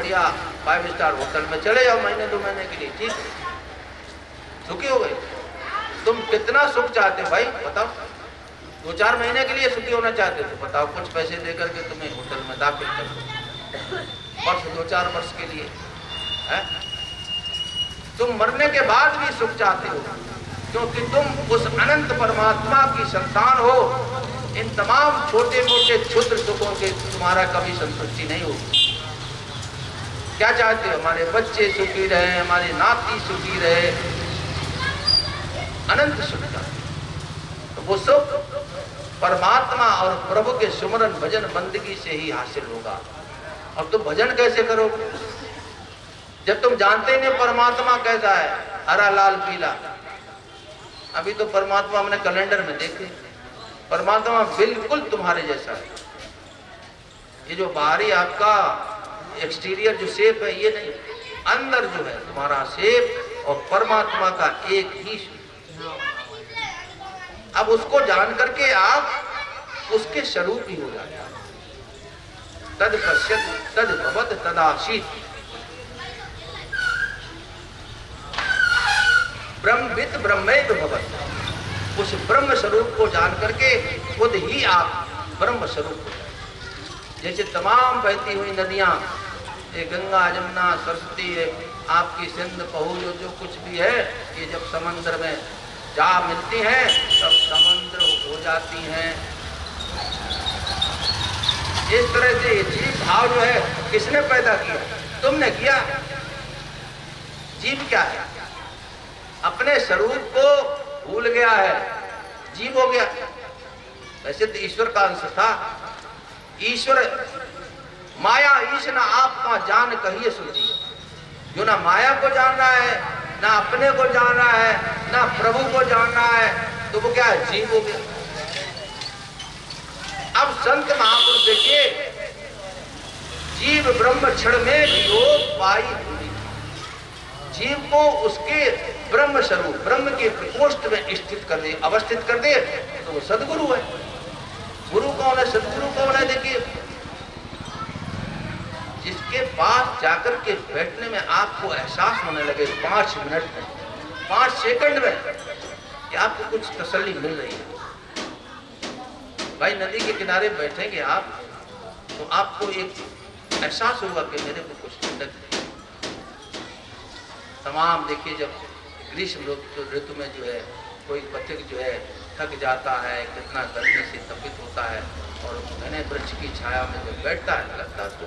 बढ़िया 5 star hotel में चले जाओ महीने 2 महीने के लिए, ठीक, सुखी हो गए। तुम कितना सुख चाहते हो भाई बताओ? 2-4 महीने के लिए सुखी होना चाहते हो तो बताओ, कुछ पैसे देकर के तुम्हें होटल में दाखिल कर दो, वर्ष 2-4 वर्ष के लिए है? तुम मरने के बाद भी सुख चाहते हो क्योंकि तुम उस अनंत परमात्मा की संतान हो। इन तमाम छोटे मोटे क्षुद्र सुखों के तुम्हारा कभी संतुष्टि नहीं होगी। क्या चाहते हो? हमारे बच्चे सुखी रहे, हमारे नाती सुखी रहे, अनंत सुख चाहते। तो वो सुख परमात्मा और प्रभु के सुमरन भजन बंदगी से ही हासिल होगा। अब तुम भजन कैसे करोगे जब तुम जानते ही नहीं परमात्मा कैसा है, हरा लाल पीला। अभी तो परमात्मा हमने कैलेंडर में देखे, परमात्मा बिल्कुल तुम्हारे जैसा है। ये जो बाहरी आपका एक्सटीरियर जो शेप है ये नहीं, अंदर जो है तुम्हारा शेप और परमात्मा का एक ही। अब उसको जान करके आप उसके स्वरूप ही हो जाते हैं। तद पश्यत तद भवत तदाशीत, ब्रह्मविद ब्रह्मैव भवत। उस ब्रह्म स्वरूप को जान करके खुद ही आप ब्रह्म स्वरूप हो जाए। जैसे तमाम बहती हुई नदियां, ये गंगा जमुना सरस्वती है, आपकी सिंध पहू जो कुछ भी है, ये जब समंदर में जा मिलती हैं तब समुद्र हो जाती हैं। इस तरह से जीव भाव जो है किसने पैदा किया? तुमने किया। जीव क्या है? अपने स्वरूप को भूल गया है, जीव हो गया। वैसे तो ईश्वर का अंश था। ईश्वर माया ईश ना आपका जान कहिए सुनिए। जो ना माया को जान रहा है, ना अपने को जान रहा है, ना प्रभु को जान रहा है, तो वो क्या है? जीव हो गया। अब संत महापुरुष देखिए, जीव ब्रह्म क्षण में योग पाई हुई। जीव को उसके ब्रह्म स्वरूप ब्रह्म के प्रकोष्ठ में स्थित कर दे, अवस्थित कर दे, तो वो सदगुरु है। गुरु कौन है? सदगुरु कौन है? देखिए, जिसके पास जाकर के बैठने में आपको एहसास होने लगे 5 मिनट में, 5 सेकंड में कि आपको कुछ तसल्ली मिल रही है। भाई नदी के किनारे बैठेंगे आप तो आपको एक एहसास होगा कि मेरे को कुछ ठंडक। तमाम देखिए, जब ग्रीष्म ऋतु में जो है कोई पथिक जो है थक जाता है, कितना गर्मी से तपित होता है, और घने वृक्ष की छाया में जब बैठता है लगता है तो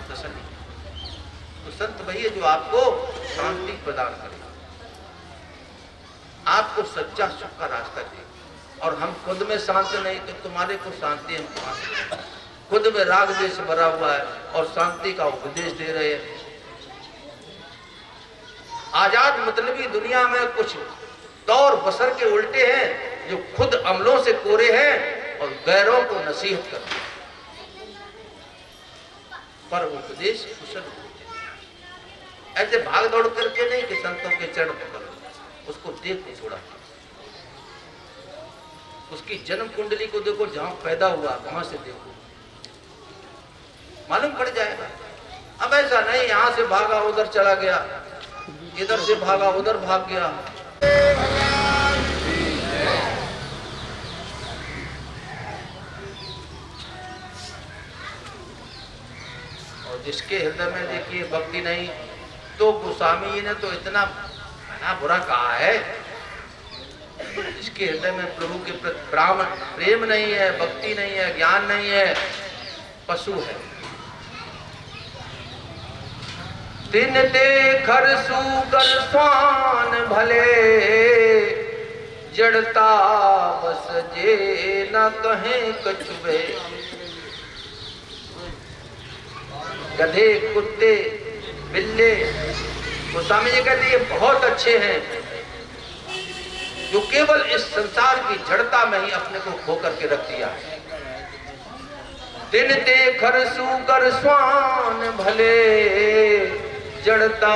तसल्ली। तो संत भैया जो आपको शांति प्रदान करे, आपको सच्चा सुख का रास्ता दे। और हम खुद में शांत नहीं तो तुम्हारे को शांति हम कहां से? खुद में राग द्वेष भरा हुआ है और शांति का उपदेश दे रहे हैं। आजाद मतलबी दुनिया में कुछ दौर बसर के उल्टे हैं जो खुद अमलों से कोरे हैं और गैरों को नसीहत करते हैं। पर उपदेश कुशल ऐसे भाग दौड़ करके नहीं कि संतों के चरण पकड़ो, उसको देखो थोड़ा, उसकी जन्म कुंडली को देखो, जहां पैदा हुआ वहां से देखो, मालूम पड़ जाएगा। अब ऐसा नहीं यहां से भागा उधर चला गया, इधर से भागा उधर भाग गया। और जिसके हृदय में देखिए भक्ति नहीं, तो गोस्वामी जी ने तो इतना बुरा कहा है, जिसके हृदय में प्रभु के प्रति प्रेम नहीं है, भक्ति नहीं है, ज्ञान नहीं है, पशु है। तिन देखर सुकर स्वान भले, जड़ता बस जे न कहें कछुए। गधे कुत्ते बिल्ले, गोस्वामी जी कहते ये बहुत अच्छे हैं जो केवल इस संसार की जड़ता में ही अपने को खो करके रख दिया है। दिन देखर सुकर स्वान भले, जड़ता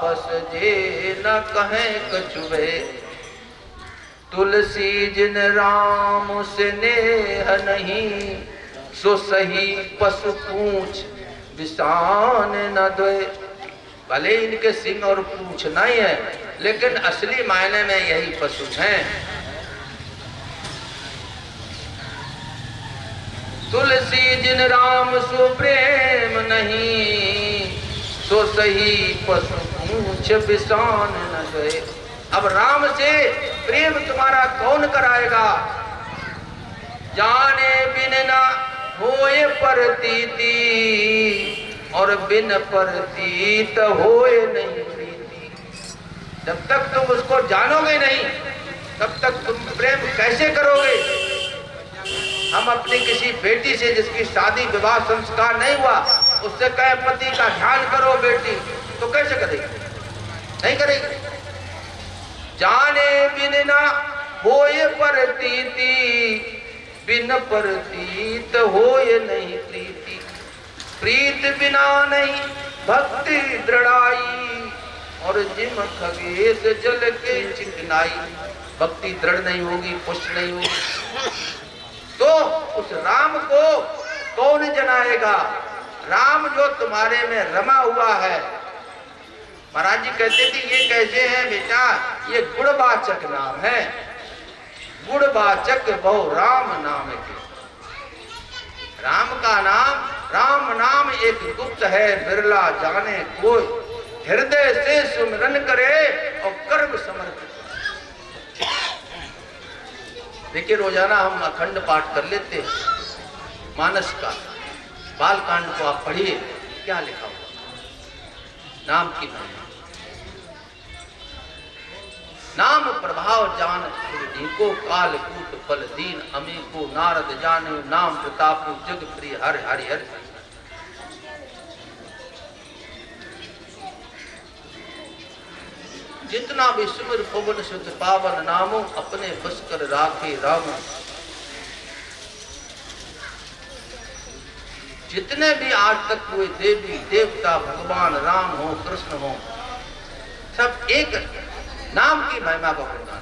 बस जे न कहें कछुए। तुलसी जिन राम से नेह नहीं, सो सही पशु पूछ बिसान न दोए। भले इनके सिंह और पूंछ नहीं है, लेकिन असली मायने में यही पशु हैं। तुलसी जिन राम सो प्रेम नहीं, सो सही पशु पूंछ बिसान न दोए। अब राम से प्रेम तुम्हारा कौन कराएगा? जाने बिन ना होए परतीति, और बिन परतीत होए नहीं प्रीति। जब तक तुम उसको जानोगे नहीं, तब तक तुम प्रेम कैसे करोगे? हम अपनी किसी बेटी से जिसकी शादी विवाह संस्कार नहीं हुआ, उससे कहे पति का ध्यान करो बेटी, तो कैसे करेगी? नहीं करेगी। जाने बिन ना होए परतीति, बिन परतीत होए नहीं प्रीति। प्रीत बिना नहीं भक्ति दृढ़ाई, और जिम खगेश जल के चिकनाई। भक्ति दृढ़ नहीं होगी, पुष्ट नहीं होगी, तो उस राम को कौन जनाएगा? राम जो तुम्हारे में रमा हुआ है। महाराज जी कहते थे ये कैसे है बेटा? ये गुणवाचक नाम है। गुणवाचक बहु राम नाम के। राम का नाम, राम नाम एक गुप्त है, बिरला जाने कोई। हृदय से सुमिरन करे और कर्म समर्पित। देखिए रोजाना हम अखंड पाठ कर लेते हैं मानस का। बाल कांड को आप पढ़िए, क्या लिखा हुआ नाम की महिमा। नाम प्रभाव जान को, काल कूट फल दीन अमी को। नारद जाने नाम प्रताप जग प्रिय हरि हरि हरि। जितना भी सुमिर पवन सुत पावन नामो, अपने बस कर राखे राम। जितने भी आज तक हुए देवी देवता, भगवान राम हो कृष्ण हो, सब एक नाम की महिमा का गुणगान।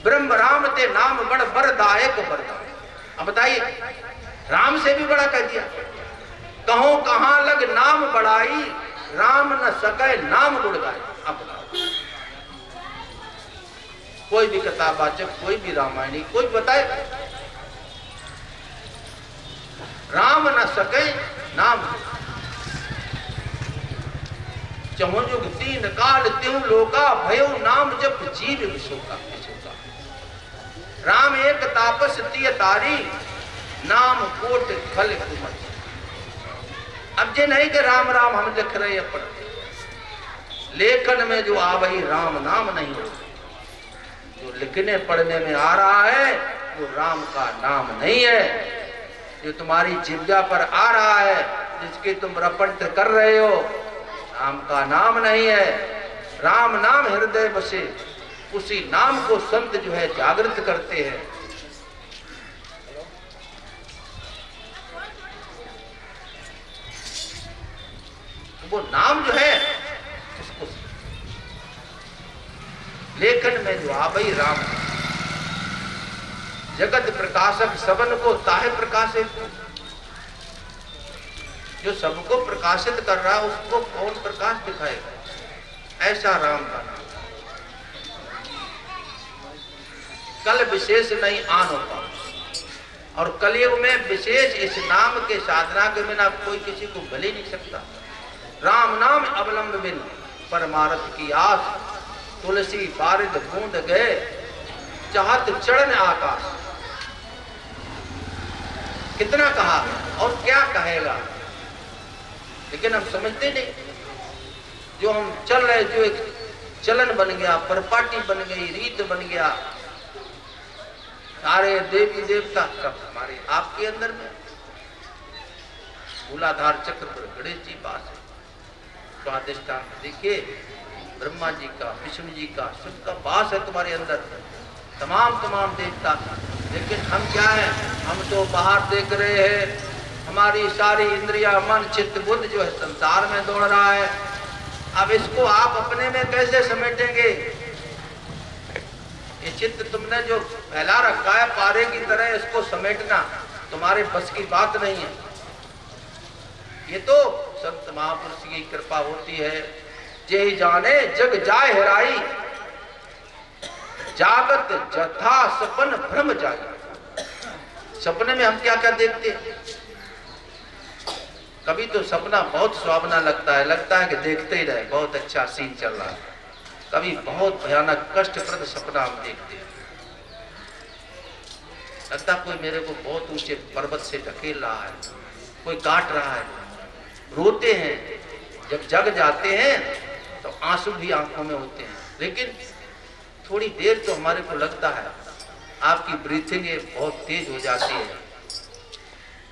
ब्रह्म राम ते नाम बड़ बरदायक वरदान। अब बताइए, राम से भी बड़ा कह दिया। कहो कहां लग नाम बढ़ाई, राम न सके नाम गुण गाए। अब बताओ, कोई भी कथावाचक, कोई भी रामायणी, कोई बताए राम न सके नाम। चहुजुग तीन काल त्यों लोका, भयो नाम जप जीव विशोका। राम एक तापस तिय तारी, नाम कोट खल कुमत। अब जे नहीं कि राम राम हम लिख रहे हैं पढ़ते, लेखन में जो आ वही राम नाम नहीं हो। जो लिखने पढ़ने में आ रहा है वो राम का नाम नहीं है। जो तुम्हारी जिह्वा पर आ रहा है, जिसके तुम रपट कर रहे हो, राम का नाम नहीं है। राम नाम हृदय बसे, उसी नाम को संत जो है जागृत करते हैं। वो नाम जो है उसको लेखन में जो आ भाई राम। जगत प्रकाशक सबन को ताहे प्रकाशित। जो सबको प्रकाशित कर रहा है उसको कौन प्रकाश दिखाएगा? ऐसा राम का नाम। कल विशेष नहीं आन होता, और कलयुग में विशेष इस नाम के साधना के बिना कोई किसी को भले नहीं सकता। राम नाम अवलंब बिन परमारथ की आस, तुलसी बारिद बूंद गए चाहत चढ़न आकाश। कितना कहा और क्या कहेगा, लेकिन हम समझते नहीं। जो हम चल रहे, जो एक चलन बन गया, परपाटी बन गई, रीत बन गया, सारे देवी देवता सब हमारे आपके अंदर में। मूलाधार चक्र पर गणेश जी पास है, स्वादिष्टान देखिए, ब्रह्मा जी का, विष्णु जी का, सबका वास है तुम्हारे अंदर, तमाम देवता। लेकिन हम क्या है, हम तो बाहर देख रहे हैं। हमारी सारी इंद्रिया, मन, चित्त, बुद्ध जो है संसार में दौड़ रहा है। अब इसको आप अपने में कैसे समेटेंगे? ये चित्त तुमने जो फैला रखा है पारे की तरह, इसको समेटना तुम्हारे बस की बात नहीं है। ये तो संत महापुरुष की कृपा होती है। जे जाने जग जाय हेराई, जागत जथा सपन भ्रम जाई। सपने में हम क्या क्या देखते हैं? कभी तो सपना बहुत सुहावना लगता है कि देखते ही रहे, बहुत अच्छा सीन चल रहा है। कभी बहुत भयानक कष्टप्रद सपना हम देखते हैं, लगता कोई मेरे को बहुत ऊंचे पर्वत से ढकेल रहा है, कोई काट रहा है, रोते हैं। जब जग जाते हैं तो आंसू भी आंखों में होते हैं, लेकिन थोड़ी देर तो हमारे को लगता है आपकी ब्रीथिंग बहुत तेज हो जाती है,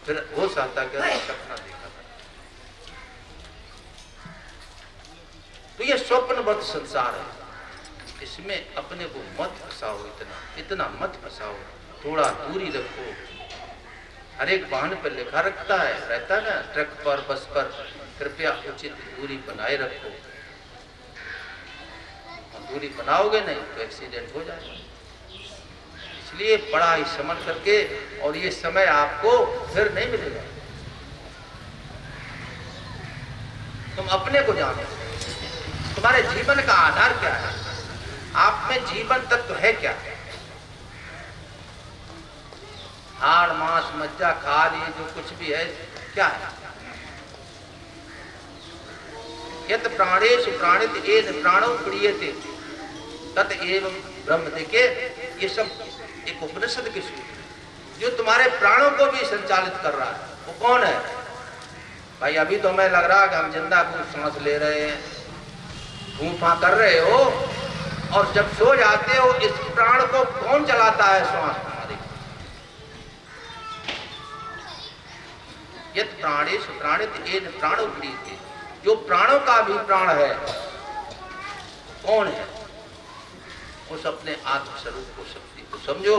फिर होश आता कि सपना देखा था। तो ये स्वप्नबद्ध संसार है, इसमें अपने को मत फंसाओ, इतना मत फंसाओ, थोड़ा दूरी रखो। हर एक वाहन पर लिखा रहता है ना, ट्रक पर, बस पर, कृपया उचित दूरी बनाए रखो। दूरी बनाओगे नहीं तो एक्सीडेंट हो जाएगा। इसलिए बड़ा ही समझ करके, और ये समय आपको फिर नहीं मिलेगा। तुम अपने को जानो, तुम्हारे जीवन का आधार क्या है, आप में जीवन तत्व है क्या? हाड़ मांस मज्जा खाल ये जो कुछ भी है क्या है? यत प्राणेषु प्राणित येन प्राणो क्रियते तत एवं ब्रह्म। देखिए ये सब एक उपनिषद के सूत्र जो तुम्हारे प्राणों को भी संचालित कर रहा है। वो कौन है भाई? अभी तो हमें लग रहा है कि हम जिंदा को सांस ले रहे हैं, फूंफा कर रहे हो, और जब सो जाते हो इस प्राण को कौन चलाता है? श्वास हमारे। यत प्राणेषु प्राणित येन प्राणो क्रियते, जो प्राणों का भी प्राण है कौन है? उस अपने आत्म स्वरूप को, शक्ति को समझो,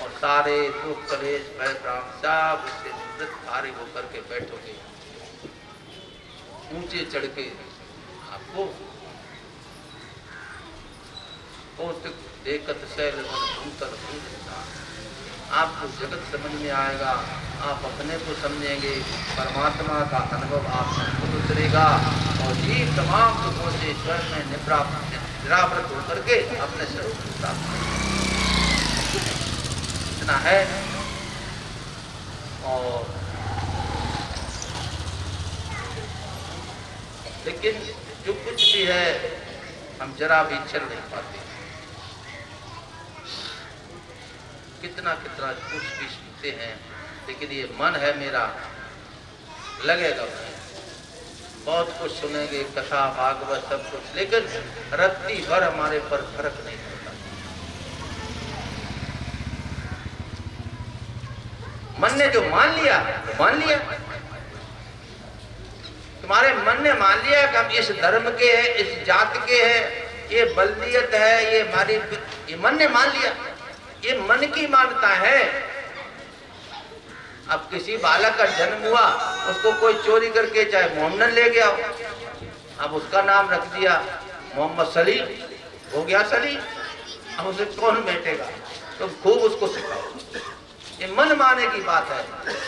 और सारे दुख कलेश भय भ्रांत सब उससे निवृत्त भारी होकर के बैठोगे। ऊंचे चढ़ के आपको देखत शैल आपको जगत समझ में आएगा, आप अपने को समझेंगे, परमात्मा का अनुभव आप सबको उतरेगा, और जीव तमाम दुखों से स्वयं में निरावृत होकर के अपने स्वरूप को प्राप्त इतना है। और लेकिन जो कुछ भी है हम जरा भी चल नहीं पाते। कितना कितना कुछ भी सुनते हैं, लेकिन ये मन है मेरा लगेगा भाई, बहुत कुछ सुनेंगे, कथा भागवत सब कुछ, लेकिन रत्ती भर हमारे पर फर्क नहीं पड़ता। मन ने जो मान लिया, तुम्हारे मन ने मान लिया कि हम इस धर्म के हैं, इस जात के हैं, ये बल्दियत है, ये हमारी, ये मन ने मान लिया। ये मन की मान्यता है। अब किसी बालक का जन्म हुआ, उसको कोई चोरी करके चाहे मोहम्मद ले गया, अब उसका नाम रख दिया मोहम्मद सलीम, हो गया सलीम। अब उसे कौन बैठेगा? तो खूब उसको सिखाओ। ये मन माने की बात है।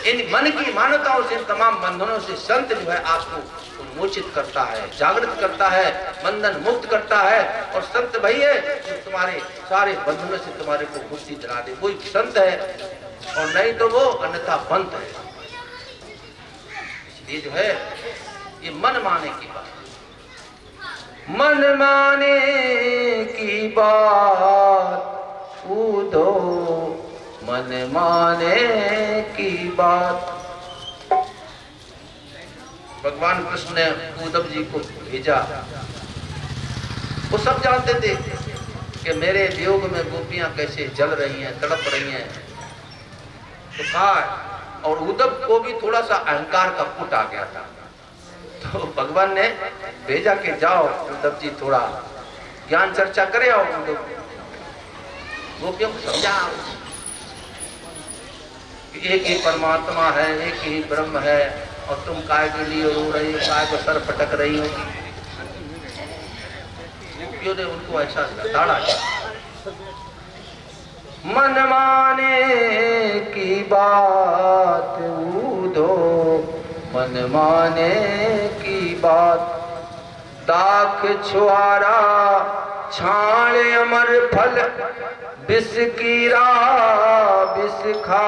इन मन की मान्यताओं से, तमाम बंधनों से संत जो है आपको उन्मोचित करता है, जागृत करता है, बंधन मुक्त करता है। और संत वही है जो तुम्हारे सारे बंधनों से तुम्हारे को मुक्ति दिला दे, कोई संत है, और नहीं तो वो अन्यथा बंद है। इसलिए जो है ये मन माने की बात, मन माने की बात उदो, मन माने की बात। भगवान कृष्ण ने उद्धव जी को भेजा, वो सब जानते थे कि मेरे वियोग में गोपियां कैसे जल रही हैं, तड़प रही हैं। तो कहा, और उद्धव को भी थोड़ा सा अहंकार का पुट आ गया था, तो भगवान ने भेजा कि जाओ उद्धव जी थोड़ा ज्ञान चर्चा करे, और गोपियों को समझाओ कि एक ही परमात्मा है, एक ही ब्रह्म है, और तुम काय के लिए रो रही हो, काय को सर पटक रही हो। गोपियों ने उनको ऐसा लताड़ा। मन माने की बात उदो, मन माने बात। दाख छुआरा छाण अमर फल, विष कीरा विष खा।